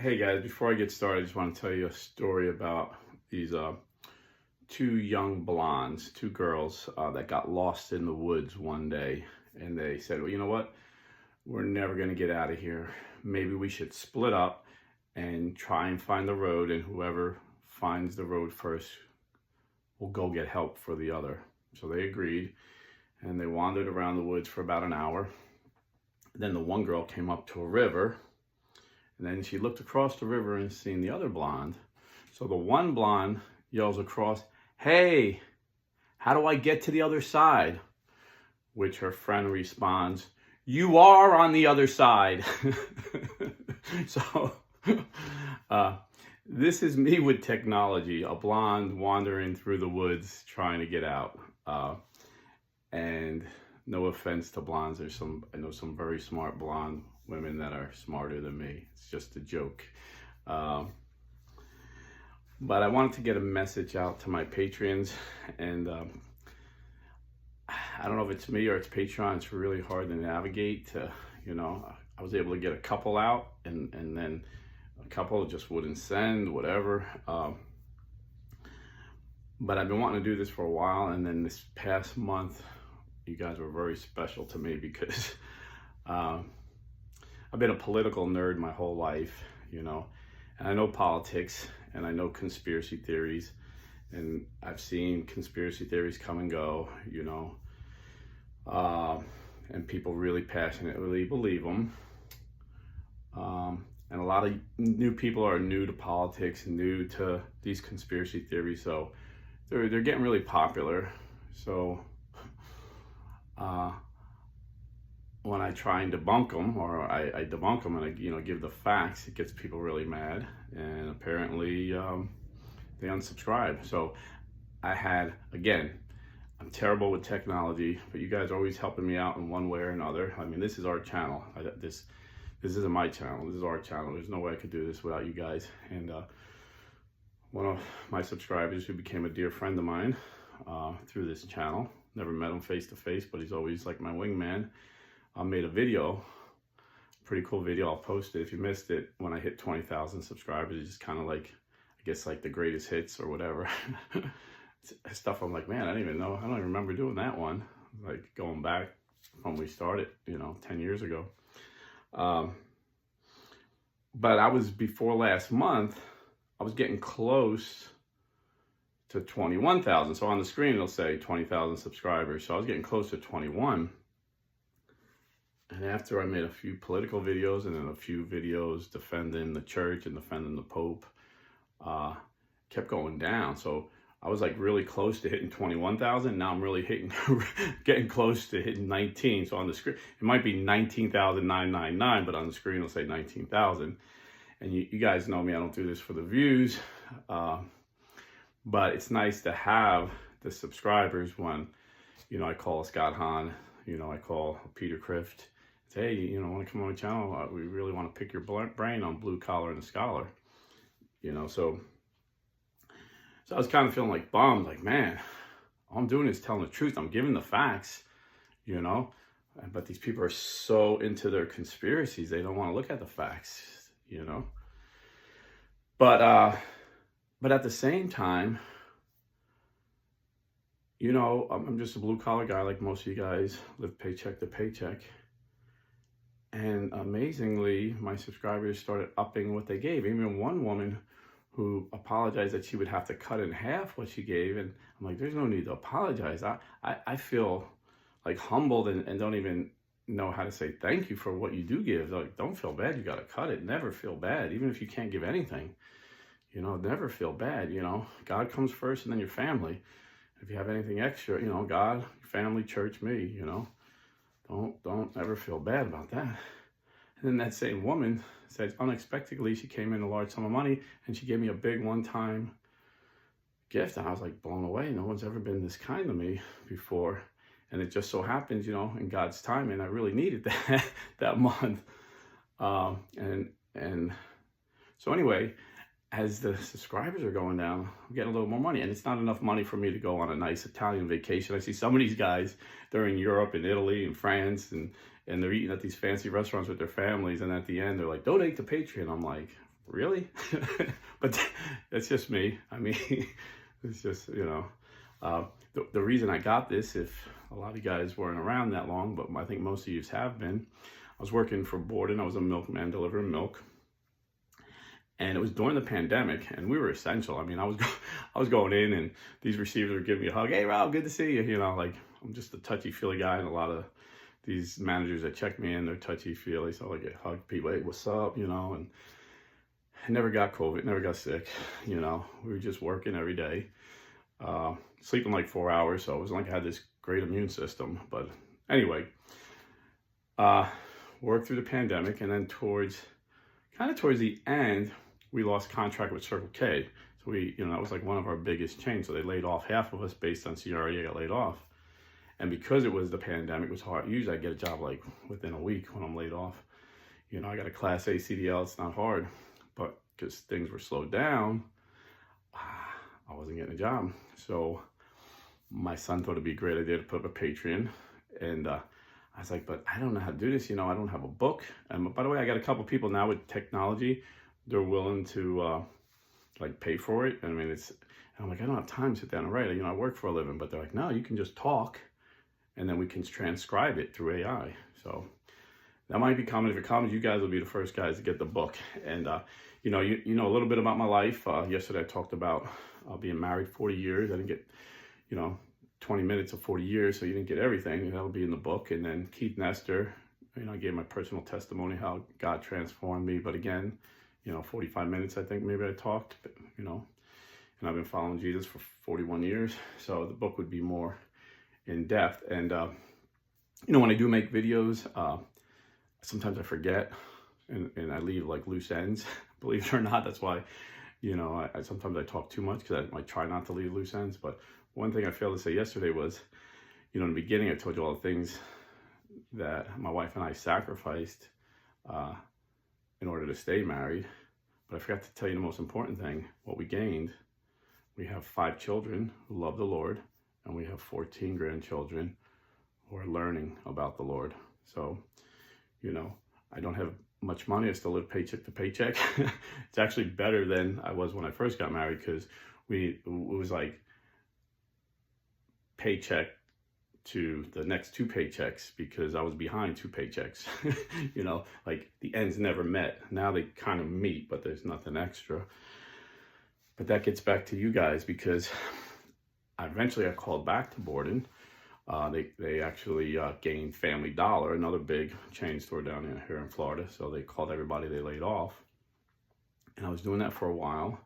Hey guys, before I get started, I just want to tell you a story about these two young blondes, two girls that got lost in the woods one day. And they said, well, you know what? We're never going to get out of here. Maybe we should split up and try and find the road. And whoever finds the road first will go get help for the other. So they agreed. And they wandered around the woods for about an hour. Then the one girl came up to a river. And then she looked across the river and seen the other blonde. So the one blonde yells across, "Hey, how do I get to the other side?" Which her friend responds, "You are on the other side." So this is me with technology, a blonde wandering through the woods trying to get out. And no offense to blondes, I know some very smart blonde women that are smarter than me. It's just a joke. But I wanted to get a message out to my Patreons, and I don't know if it's me or it's Patreon. It's really hard to navigate. I was able to get a couple out, and then a couple just wouldn't send, whatever. But I've been wanting to do this for a while, and then this past month, you guys were very special to me because I've been a political nerd my whole life, and I know politics and I know conspiracy theories, and I've seen conspiracy theories come and go, and people really passionately believe them. And a lot of new people are new to politics, new to these conspiracy theories, so they're getting really popular. So when I try and debunk them, or I debunk them and I give the facts, it gets people really mad, and apparently they unsubscribe. So I'm terrible with technology, but you guys are always helping me out in one way or another. I mean, this is our channel. This isn't my channel. This is our channel. There's no way I could do this without you guys. And one of my subscribers, who became a dear friend of mine through this channel, never met him face to face, but he's always like my wingman. I made a video, pretty cool video. I'll post it if you missed it. When I hit 20,000 subscribers, it's just kind of like, I guess, like the greatest hits or whatever. Stuff I'm like, man, I don't even remember doing that one. Like going back when we started, 10 years ago. But before last month, I was getting close to 21,000. So on the screen, it'll say 20,000 subscribers. So I was getting close to 21. And after I made a few political videos and then a few videos defending the church and defending the Pope, kept going down. So I was like really close to hitting 21,000. Now I'm really getting close to hitting 19. So on the screen, it might be 19,999, but on the screen it'll say 19,000. And you guys know me, I don't do this for the views. But it's nice to have the subscribers when, I call Scott Hahn, I call Peter Crift. Say, hey, want to come on the channel? We really want to pick your brain on Blue Collar and the Scholar. So I was kind of feeling like bummed, like, man, all I'm doing is telling the truth. I'm giving the facts, but these people are so into their conspiracies, they don't want to look at the facts, But at the same time, I'm just a blue collar guy like most of you guys, live paycheck to paycheck. And amazingly, my subscribers started upping what they gave. Even one woman who apologized that she would have to cut in half what she gave. And I'm like, there's no need to apologize. I feel like humbled and don't even know how to say thank you for what you do give. Like, don't feel bad, you got to cut it. Never feel bad, even if you can't give anything. Never feel bad. God comes first and then your family. If you have anything extra, God, your family, church, me, don't ever feel bad about that. And then that same woman said, unexpectedly, she came in a large sum of money and she gave me a big one-time gift. And I was like blown away. No one's ever been this kind to me before. And it just so happens, in God's timing, I really needed that month. And so anyway, as the subscribers are going down, I'm getting a little more money. And it's not enough money for me to go on a nice Italian vacation. I see some of these guys, they're in Europe and Italy and France, and they're eating at these fancy restaurants with their families. And at the end, they're like, donate to Patreon. I'm like, really? But that's just me. I mean, it's just, the reason I got this, if a lot of you guys weren't around that long, but I think most of you have been, I was working for Borden. I was a milkman delivering milk. And it was during the pandemic, and we were essential. I mean, I was going in, and these receivers were giving me a hug. Hey, Rob, good to see you. Like, I'm just a touchy-feely guy, and a lot of these managers that check me in, they're touchy-feely, so I get hug people. Hey, what's up? And I never got COVID, never got sick. We were just working every day, sleeping like 4 hours, so it wasn't like I had this great immune system. But anyway, worked through the pandemic, and then towards the end, we lost contract with Circle K. So that was like one of our biggest chains. So they laid off half of us based on CRE. I got laid off. And because it was the pandemic, it was hard. Usually I get a job like within a week when I'm laid off. I got a Class A CDL. It's not hard. But because things were slowed down, I wasn't getting a job. So my son thought it'd be a great idea to put up a Patreon. And I was like, but I don't know how to do this. I don't have a book. And by the way, I got a couple people now with technology. They're willing to pay for it. I mean, I'm like, I don't have time to sit down and write. I work for a living, but they're like, no, you can just talk, and then we can transcribe it through AI. So that might be coming. If it comes, you guys will be the first guys to get the book. And you know a little bit about my life. Yesterday I talked about being married 40 years. I didn't get 20 minutes of 40 years, so you didn't get everything. That'll be in the book. And then Keith Nestor, I gave my personal testimony how God transformed me. But again, 45 minutes, I think maybe I talked, but, and I've been following Jesus for 41 years. So the book would be more in depth. And, when I do make videos, sometimes I forget and I leave like loose ends, believe it or not. That's why, sometimes I talk too much because I try not to leave loose ends. But one thing I failed to say yesterday was, in the beginning, I told you all the things that my wife and I sacrificed, in order to stay married. But I forgot to tell you the most important thing, what we gained. We have 5 children who love the Lord, and we have 14 grandchildren who are learning about the Lord. So, I don't have much money. I still live paycheck to paycheck. It's actually better than I was when I first got married, because it was like paycheck to the next 2 paychecks, because I was behind 2 paychecks. Like the ends never met. Now they kind of meet, but there's nothing extra. But that gets back to you guys, because eventually I called back to Borden. They actually gained Family Dollar, another big chain store down here in Florida. So they called everybody they laid off. And I was doing that for a while.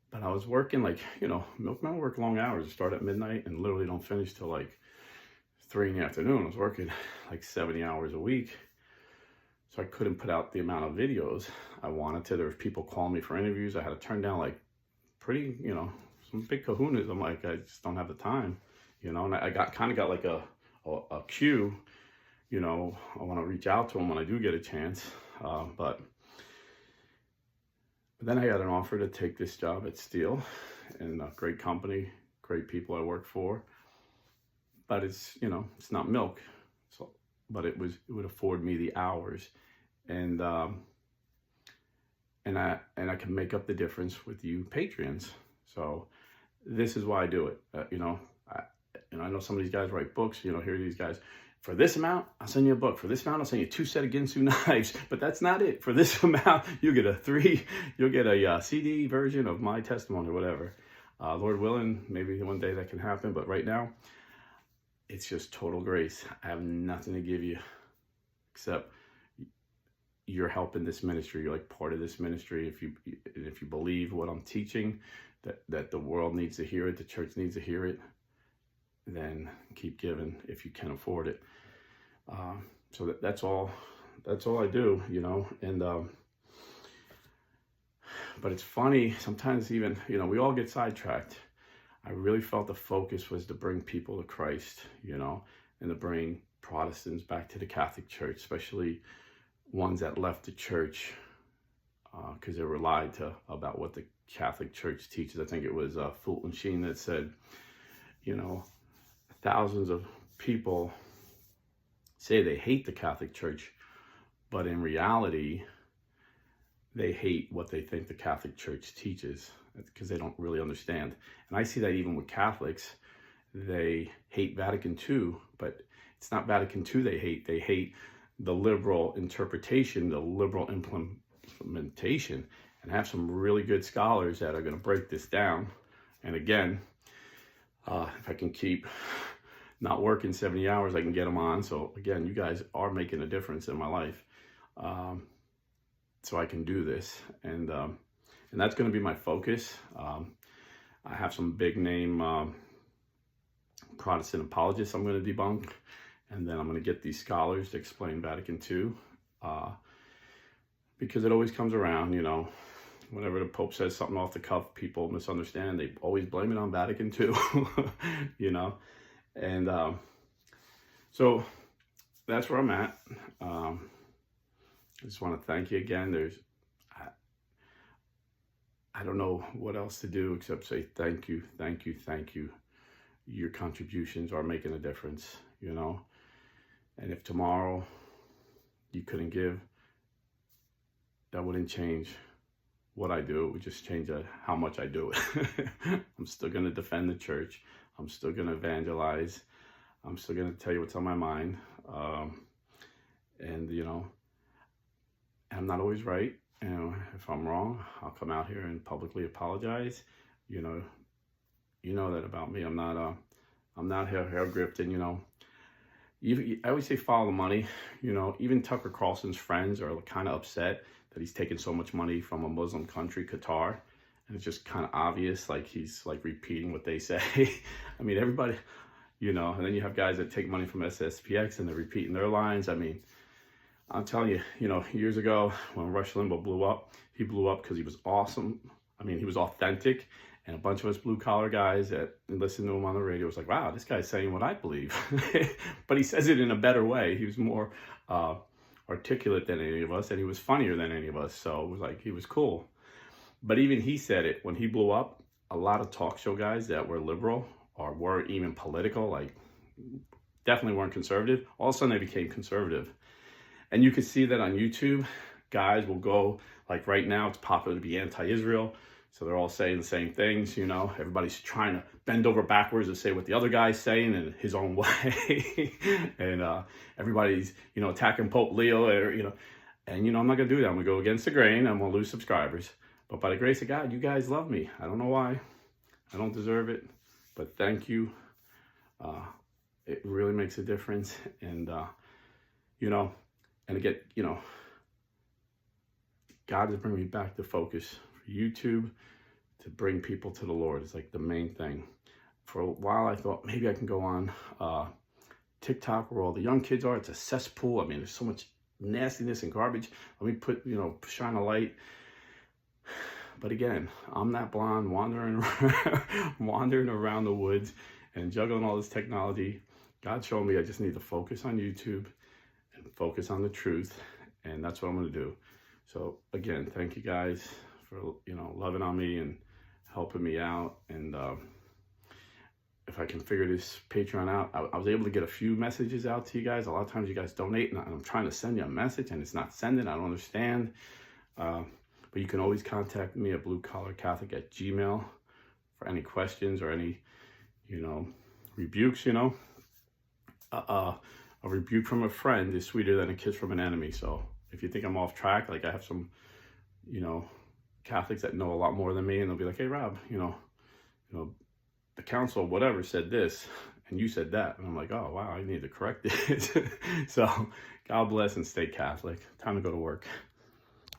But I was working milkmen work long hours. Start at midnight and literally don't finish till like 3 in the afternoon. I was working like 70 hours a week. So I couldn't put out the amount of videos I wanted to. There was people calling me for interviews. I had to turn down like pretty, some big kahunas. I'm like, I just don't have the time, and I got like a queue, I want to reach out to them when I do get a chance. But then I got an offer to take this job at Steel, and a great company, great people I work for. But it's, it's not milk. So, but it would afford me the hours, and I can make up the difference with you Patreons. So this is why I do it. I know some of these guys write books. Here these guys, for this amount, I'll send you a book. For this amount, I'll send you 2 set of Ginsu knives. But that's not it. For this amount, you'll get a CD version of my testimony, whatever. Lord willing, maybe one day that can happen. But right now, it's just total grace. I have nothing to give you except you're helping this ministry. You're like part of this ministry. If you believe what I'm teaching, that the world needs to hear it, the church needs to hear it, then keep giving if you can afford it. So that's all I do, and but it's funny sometimes, even we all get sidetracked. I really felt the focus was to bring people to Christ, and to bring Protestants back to the Catholic Church, especially ones that left the church because they were lied to about what the Catholic Church teaches. I think it was Fulton Sheen that said, thousands of people say they hate the Catholic Church, but in reality, they hate what they think the Catholic Church teaches because they don't really understand. And I see that even with Catholics, they hate Vatican II, but it's not Vatican II they hate the liberal interpretation, the liberal implementation, and have some really good scholars that are going to break this down. And again, if I can keep not working 70 hours, I can get them on. So again, you guys are making a difference in my life. So I can do this, and that's going to be my focus. I have some big name Protestant apologists I'm going to debunk, and then I'm going to get these scholars to explain Vatican II, because it always comes around, you know, whenever the Pope says something off the cuff, people misunderstand. They always blame it on Vatican II, you know, and so that's where I'm at. I just want to thank you again. I don't know what else to do except say thank you, thank you, thank you. Your contributions are making a difference, you know. And if tomorrow you couldn't give, that wouldn't change what I do. It would just change how much I do it. I'm still going to defend the church. I'm still going to evangelize. I'm still going to tell you what's on my mind. And, you know, I'm not always right. You know, if I'm wrong, I'll come out here and publicly apologize. You know that about me. I'm not hair gripped, and you know, I always say follow the money. You know, even Tucker Carlson's friends are kind of upset that he's taking so much money from a Muslim country, Qatar, and it's just kind of obvious, like he's like repeating what they say. I mean, everybody, you know, and then you have guys that take money from SSPX and they're repeating their lines. I mean, I'm telling you, you know, years ago when Rush Limbaugh blew up, he blew up because he was awesome. I mean, he was authentic, and a bunch of us blue-collar guys that listened to him on the radio was like, wow, this guy's saying what I believe. But he says it in a better way. He was more articulate than any of us, and he was funnier than any of us, so it was like, he was cool. But even he said it, when he blew up, a lot of talk show guys that were liberal or weren't even political, like definitely weren't conservative, all of a sudden they became conservative. And you can see that on YouTube. Guys will go, like right now, it's popular to be anti-Israel. So they're all saying the same things, you know. Everybody's trying to bend over backwards and say what the other guy's saying in his own way. And everybody's, you know, attacking Pope Leo, or, you know. And, you know, I'm not going to do that. I'm going to go against the grain. I'm going to lose subscribers. But by the grace of God, you guys love me. I don't know why. I don't deserve it. But thank you. It really makes a difference. And, you know, and again, you know, God is bringing me back to focus for YouTube, to bring people to the Lord. It's like the main thing. For a while, I thought maybe I can go on TikTok where all the young kids are. It's a cesspool. I mean, there's so much nastiness and garbage. Let me put, you know, shine a light. But again, I'm that blonde wandering around the woods and juggling all this technology. God showed me I just need to focus on YouTube and focus on the truth, and that's what I'm going to do. So again, thank you guys for, you know, loving on me and helping me out. And if I can figure this Patreon out, I was able to get a few messages out to you guys. A lot of times you guys donate, and I'm trying to send you a message and it's not sending. I don't understand. But you can always contact me at bluecollarcatholic@gmail.com for any questions or any, you know, rebukes, you know. A rebuke from a friend is sweeter than a kiss from an enemy. So if you think I'm off track, like I have some, you know, Catholics that know a lot more than me, and they'll be like, hey, Rob, you know, the council, whatever, said this, and you said that. And I'm like, oh, wow, I need to correct it. So God bless and stay Catholic. Time to go to work.